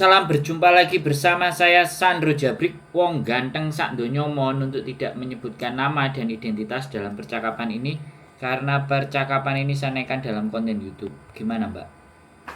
Salam berjumpa lagi bersama saya Sandro Jabrik, wong ganteng sak donya mohon untuk tidak menyebutkan nama dan identitas dalam percakapan ini karena percakapan ini saya naikkan dalam konten YouTube. Gimana, Mbak?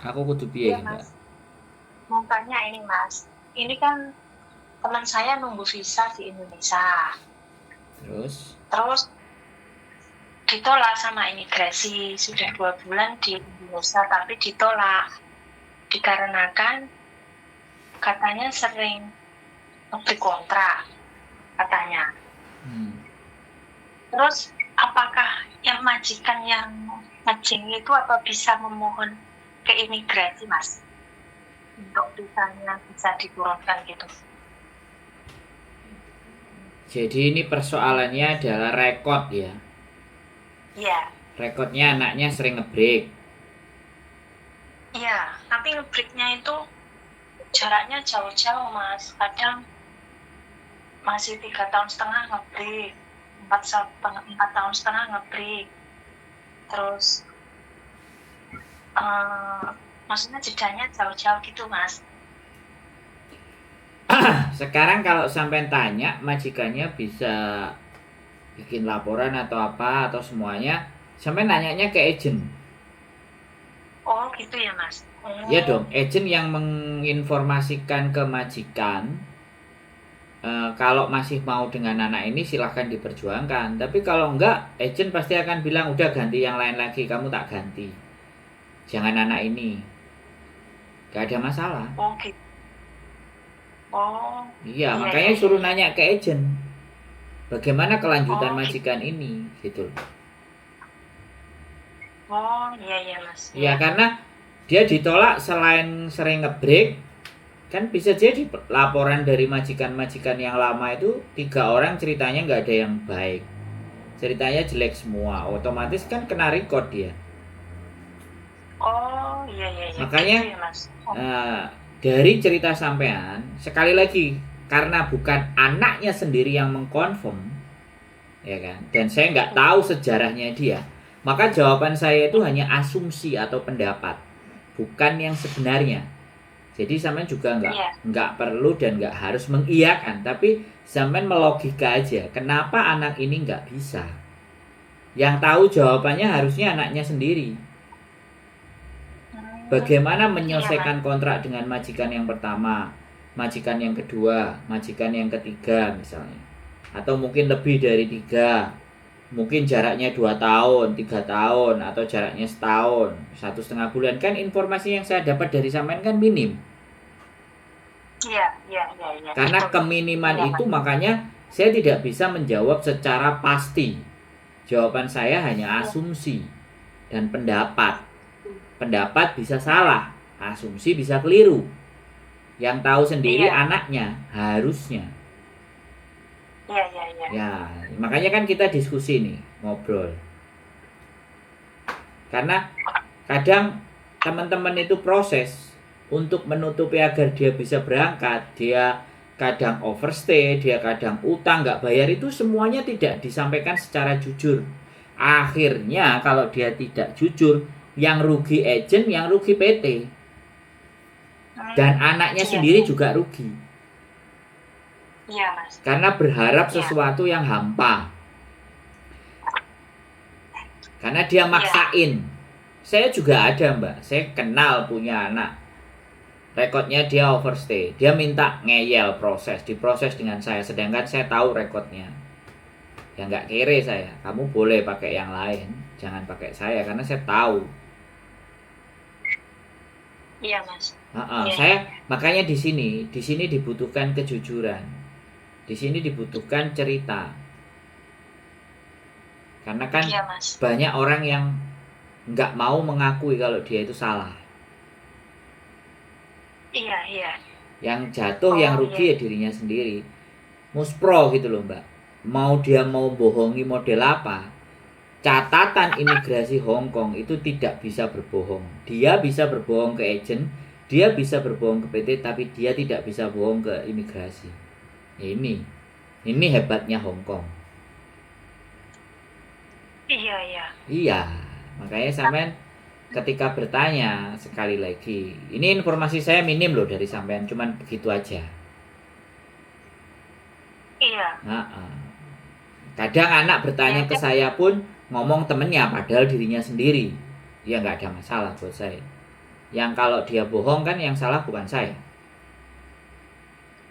Aku kudu piye Iya iki, Mbak? Mas, mau tanya ini Mas, ini kan teman saya nunggu visa di Indonesia, Terus terus ditolak sama imigrasi, sudah 2 bulan di Indonesia tapi ditolak, dikarenakan katanya sering ngebreak kontrak, katanya. Terus apakah yang majikan yang ngejeng itu apa bisa memohon ke imigrasi Mas? Untuk visanya bisa diturunkan gitu. jadi ini persoalannya adalah rekod ya. Iya. Rekodnya anaknya sering ngebreak. Iya, tapi ngebreaknya itu jaraknya jauh-jauh Mas. Kadang masih 3 tahun setengah ngebreak, 4 tahun setengah ngebreak. Terus maksudnya jedanya jauh-jauh gitu Mas. Sekarang kalau sampai tanya majikannya bisa bikin laporan atau apa atau semuanya, sampai nanyanya ke agent. Oh gitu ya Mas. Ya dong, agent yang menginformasikan ke majikan kalau masih mau dengan anak ini silahkan diperjuangkan. Tapi kalau enggak, agent pasti akan bilang udah ganti yang lain lagi, kamu tak ganti. Jangan anak ini. Gak ada masalah. Oh gitu. Oh Iya, iya makanya iya iya. suruh Iya. nanya ke agent. Bagaimana kelanjutan Oh gitu. majikan ini, gitu. Oh iya iya Mas. Ya Iya. karena dia ditolak selain sering ngebreak, kan bisa jadi laporan dari majikan-majikan yang lama itu 3 orang ceritanya nggak ada yang baik, ceritanya jelek semua, otomatis kan kena record dia. Oh iya iya iya. Makanya Gitu ya Mas. Oh dari cerita sampean sekali lagi, karena bukan anaknya sendiri yang mengkonfirm, ya kan, dan saya nggak tahu sejarahnya dia, maka jawaban saya itu hanya asumsi atau pendapat, bukan yang sebenarnya. Jadi sampean juga iya. nggak perlu dan nggak harus mengiyakan, tapi sampean melogika aja. Kenapa anak ini nggak bisa? Yang tahu jawabannya harusnya anaknya sendiri. Bagaimana Iya Mas. menyelesaikan kontrak dengan majikan yang pertama, majikan yang kedua, majikan yang ketiga misalnya, atau mungkin lebih dari 3, mungkin jaraknya 2 tahun, 3 tahun, atau jaraknya setahun, 1,5 bulan. Kan informasi yang saya dapat dari sampean kan minim. Iya iya iya iya. Karena Betul. keminiman Iya itu Mas. makanya saya tidak bisa menjawab secara pasti. Jawaban saya hanya Iya. asumsi dan pendapat. Pendapat bisa salah, asumsi bisa keliru. Yang tahu sendiri Iya. anaknya harusnya. Iya iya iya. Ya, makanya kan kita diskusi nih, ngobrol. Karena kadang teman-teman itu proses untuk menutupi agar dia bisa berangkat, dia kadang overstay, dia kadang utang nggak bayar, itu semuanya tidak disampaikan secara jujur. Akhirnya kalau dia tidak jujur, yang rugi agent, yang rugi PT, dan anaknya Iya sendiri iya. juga rugi Iya Mas. karena berharap Iya. sesuatu yang hampa, karena dia Iya. maksain. Saya juga ada, Mbak, saya kenal punya anak, rekodnya dia overstay, dia minta ngeyel proses, diproses dengan saya, sedangkan saya tahu rekodnya. Ya nggak kere saya, kamu boleh pakai yang lain, jangan pakai saya, karena saya tahu. Iya Mas. Iya iya. Saya makanya di sini dibutuhkan kejujuran, di sini dibutuhkan cerita, karena kan Iya Mas. banyak orang yang nggak mau mengakui kalau dia itu salah. Iya iya. Yang jatuh, yang Oh iya. rugi ya dirinya sendiri. Muspro gitu loh, Mbak. Mau dia mau bohongi model apa, catatan imigrasi Hong Kong itu tidak bisa berbohong. Dia bisa berbohong ke agent, dia bisa berbohong ke PT, tapi dia tidak bisa bohong ke imigrasi. Ini hebatnya Hong Kong. Iya iya. Iya, makanya sampean ketika bertanya sekali lagi, ini informasi saya minim loh dari sampean, cuman begitu aja. Iya. Kadang anak bertanya ke saya pun ngomong temennya padahal dirinya sendiri, ya nggak ada masalah buat saya. Yang kalau dia bohong kan yang salah bukan saya.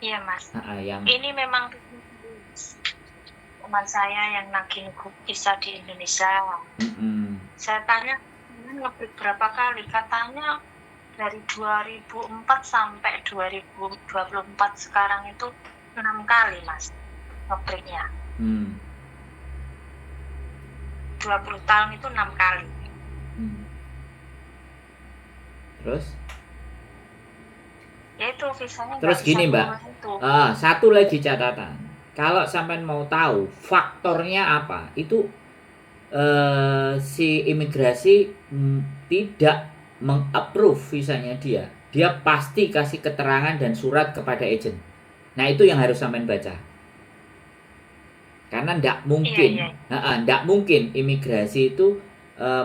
Iya Mas. Yang ini memang teman saya yang nagih bisa di Indonesia. Saya tanya ngebreak berapa kali, katanya dari 2004 sampai 2024 sekarang itu 6 kali Mas ngebreaknya. 20 tahun itu 6 kali. Terus? Ya itu visanya. Terus gini Mbak, satu lagi catatan. Kalau sampean mau tahu faktornya apa, itu si imigrasi tidak meng-approve visanya dia. Dia pasti kasih keterangan dan surat kepada agen. Nah itu yang harus sampean baca. Karena ndak mungkin imigrasi itu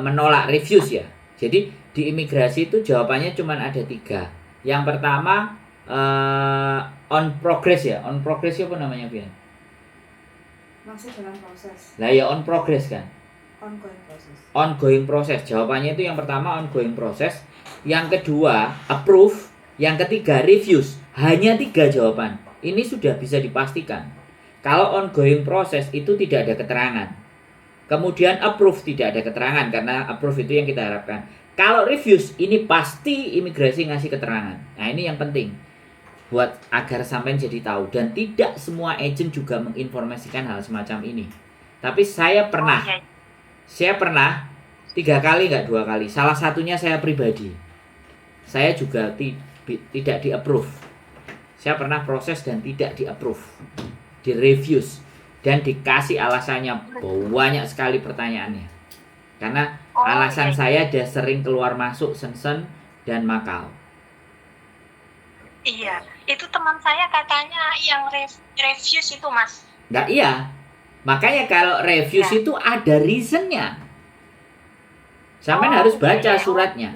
menolak refuse ya. Jadi di imigrasi itu jawabannya cuma ada 3. Yang pertama on progress ya. On progress apa namanya Bian? Masih dalam proses. Lah ya on progress kan. Ongoing proses. Ongoing proses. Jawabannya itu yang pertama ongoing proses, yang kedua approve, yang ketiga refuse. Hanya 3 jawaban. Ini sudah bisa dipastikan. Kalau ongoing proses itu tidak ada keterangan. Kemudian approve tidak ada keterangan karena approve itu yang kita harapkan. Kalau refuse ini pasti imigrasi ngasih keterangan. Nah, ini yang penting buat agar sampai jadi tahu, dan tidak semua agent juga menginformasikan hal semacam ini. Tapi saya pernah 3 kali nggak 2 kali. Salah satunya saya pribadi. Saya juga tidak di-approve. Saya pernah proses dan tidak di-approve. Di-refuse dan dikasih alasannya banyak sekali pertanyaannya. Karena alasan saya dia sering keluar masuk Shenzhen dan Macau. Iya, itu teman saya katanya yang refuse itu Mas. Nggak, iya. Makanya kalau refuse itu ada reasonnya. Sampai harus baca suratnya.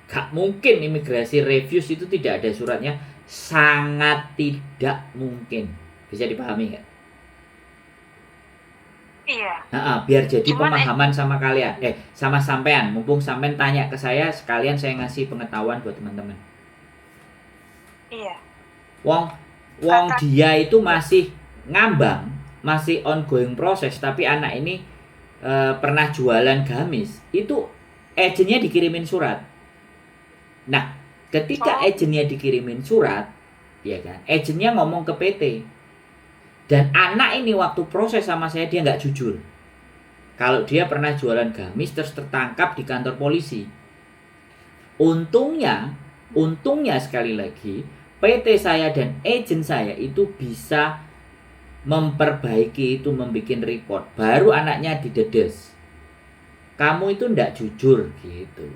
Gak mungkin imigrasi refuse itu tidak ada suratnya. Sangat tidak mungkin. Bisa dipahami nggak? Iya. Biar jadi pemahaman sama kalian. Sama sampean. Mumpung sampean tanya ke saya, sekalian saya ngasih pengetahuan buat teman-teman. Iya. Wong dia itu masih ngambang, masih ongoing proses, tapi anak ini pernah jualan gamis. Itu agennya dikirimin surat. Nah, ketika agennya dikirimin surat, ya kan, agennya ngomong ke PT. Dan anak ini waktu proses sama saya dia nggak jujur. Kalau dia pernah jualan gamis terus tertangkap di kantor polisi. Untungnya sekali lagi PT saya dan agen saya itu bisa memperbaiki itu, membuat report. Baru anaknya didedes. Kamu itu ndak jujur gitu.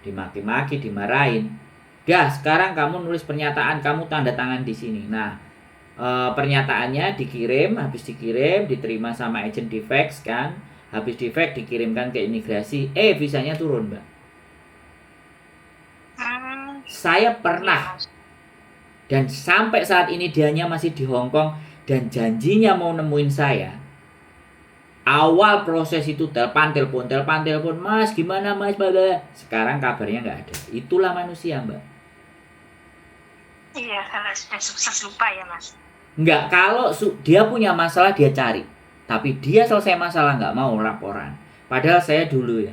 Dimaki-maki, dimarahin. Dah, sekarang kamu nulis pernyataan, kamu tanda tangan di sini. Nah, pernyataannya dikirim, habis dikirim diterima sama agen di fax kan. Habis di fax dikirimkan ke imigrasi. Visanya turun, Mbak. Saya pernah. Dan sampai saat ini dianya masih di Hong Kong dan janjinya mau nemuin saya. Awal proses itu telepon, Mas gimana Mas, bala. Sekarang kabarnya nggak ada. Itulah manusia, Mbak. Iya, kalau sudah sukses lupa ya Mas. Nggak, kalau dia punya masalah dia cari. Tapi dia selesai masalah nggak mau laporan. Padahal saya dulu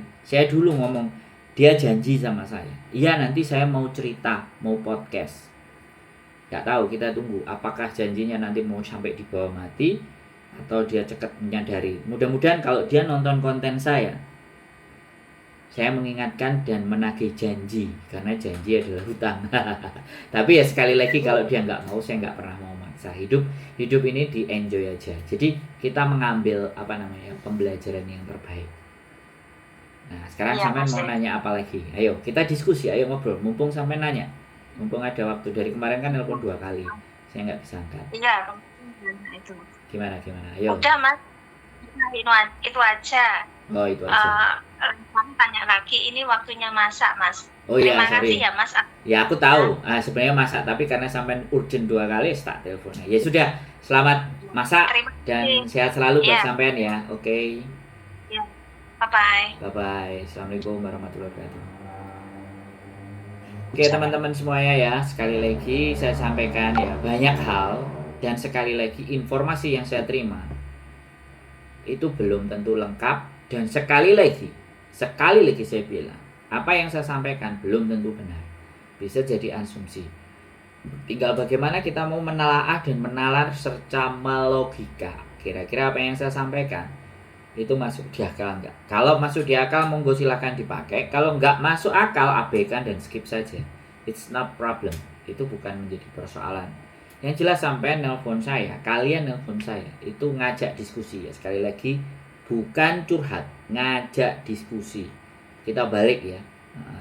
ngomong, dia janji sama saya. Iya nanti saya mau cerita, mau podcast. Nggak tahu, kita tunggu apakah janjinya nanti mau sampai di bawah mati atau dia cepat menyadari. Mudah-mudahan kalau dia nonton konten saya mengingatkan dan menagih janji, karena janji adalah hutang. Tapi ya sekali lagi kalau dia nggak mau, saya nggak pernah mau maksa. Hidup ini di enjoy aja. Jadi kita mengambil pembelajaran yang terbaik. Nah sekarang sampean mau nanya apa lagi? Ayo kita diskusi, ayo ngobrol. Mumpung sampean nanya. Mumpung ada waktu, dari kemarin kan nelpon 2 kali, saya nggak bisa angkat. Iya, itu. Gimana? Ayo. Udah Mas, itu aja. Oh, itu aja. Kamu tanya lagi, ini waktunya masak, Mas. Oh iya, Terima sorry. kasih ya, Mas. Ya aku tahu. Sebenarnya masak, tapi karena sampai urgent 2 kali tak teleponnya. Ya sudah, selamat masak Terima dan kasih. sehat selalu buat Iya, sampean ya. Oke. iya. Bye-bye. Bye bye. Assalamualaikum warahmatullahi wabarakatuh. Oke teman-teman semuanya ya, sekali lagi saya sampaikan ya, banyak hal dan sekali lagi informasi yang saya terima itu belum tentu lengkap, dan sekali lagi saya bilang, apa yang saya sampaikan belum tentu benar, bisa jadi asumsi. Tinggal bagaimana kita mau menelaah dan menalar secara logika, kira-kira apa yang saya sampaikan itu masuk di akal enggak. Kalau masuk di akal monggo silakan dipakai, kalau enggak masuk akal abaikan dan skip saja. It's not problem, itu bukan menjadi persoalan. Yang jelas sampai nelpon saya, kalian nelpon saya itu ngajak diskusi ya. Sekali lagi bukan curhat, ngajak diskusi. Kita balik ya.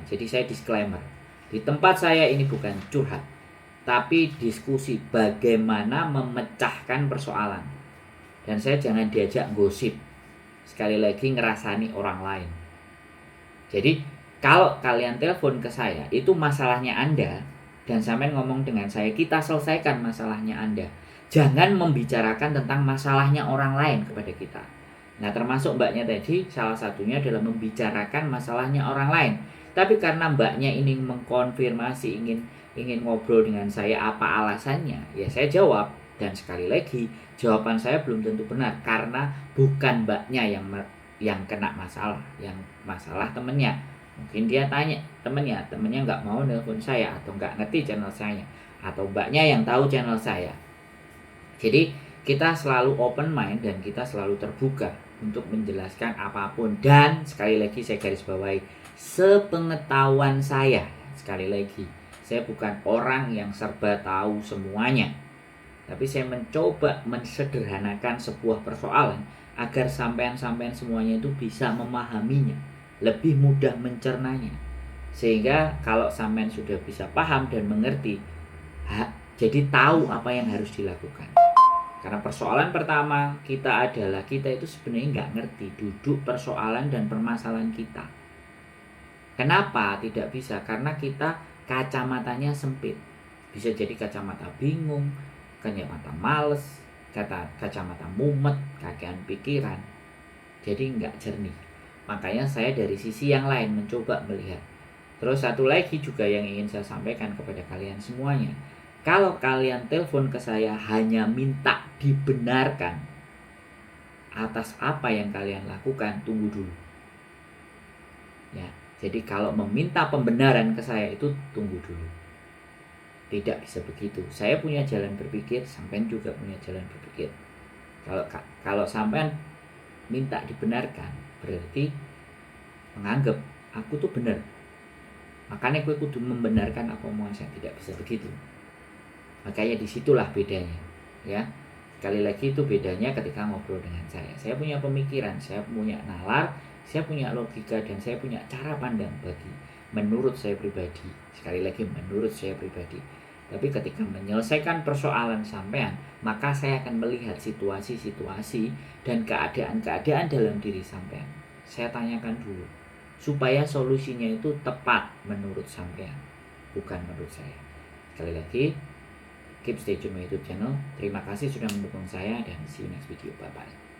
Jadi saya disclaimer, di tempat saya ini bukan curhat, tapi diskusi bagaimana memecahkan persoalan. Dan saya jangan diajak gosip, sekali lagi ngerasani orang lain. Jadi kalau kalian telepon ke saya, itu masalahnya Anda, dan sampai ngomong dengan saya, kita selesaikan masalahnya Anda. Jangan membicarakan tentang masalahnya orang lain kepada kita. Nah, termasuk mbaknya tadi, salah satunya adalah membicarakan masalahnya orang lain. Tapi karena mbaknya ini mengkonfirmasi, ingin ngobrol dengan saya apa alasannya, ya saya jawab. Dan sekali lagi, jawaban saya belum tentu benar, karena bukan mbaknya yang kena masalah, yang masalah temennya. Mungkin dia tanya temennya nggak mau nelpon saya, atau nggak ngerti channel saya, atau mbaknya yang tahu channel saya. Jadi kita selalu open mind dan kita selalu terbuka untuk menjelaskan apapun. Dan sekali lagi saya garis bawahi, sepengetahuan saya, sekali lagi, saya bukan orang yang serba tahu semuanya, tapi saya mencoba mensederhanakan sebuah persoalan agar sampean-sampean semuanya itu bisa memahaminya, lebih mudah mencernanya. Sehingga kalau sampean sudah bisa paham dan mengerti, jadi tahu apa yang harus dilakukan. Karena persoalan pertama kita adalah, kita itu sebenarnya nggak ngerti duduk persoalan dan permasalahan kita. Kenapa tidak bisa? Karena kita kacamatanya sempit. Bisa jadi kacamata bingung, kacamata males, kacamata mumet, kakean pikiran. Jadi nggak jernih. Makanya saya dari sisi yang lain mencoba melihat. Terus satu lagi juga yang ingin saya sampaikan kepada kalian semuanya, kalau kalian telepon ke saya hanya minta dibenarkan atas apa yang kalian lakukan, tunggu dulu. Ya, jadi kalau meminta pembenaran ke saya itu tunggu dulu. Tidak bisa begitu. Saya punya jalan berpikir, sampean juga punya jalan berpikir. Kalau sampean minta dibenarkan, berarti menganggap aku tuh benar. Makanya gue kudu membenarkan apa omongan saya, tidak bisa begitu. Makanya disitulah bedanya, ya. Sekali lagi itu bedanya ketika ngobrol dengan saya. Saya punya pemikiran, saya punya nalar, saya punya logika, dan saya punya cara pandang menurut saya pribadi. Sekali lagi menurut saya pribadi. Tapi ketika menyelesaikan persoalan sampean, maka saya akan melihat situasi-situasi dan keadaan-keadaan dalam diri sampean. Saya tanyakan dulu, supaya solusinya itu tepat menurut sampean, bukan menurut saya. Sekali lagi, keep stay tune my YouTube channel. Terima kasih sudah mendukung saya, dan see you next video. Bye bye.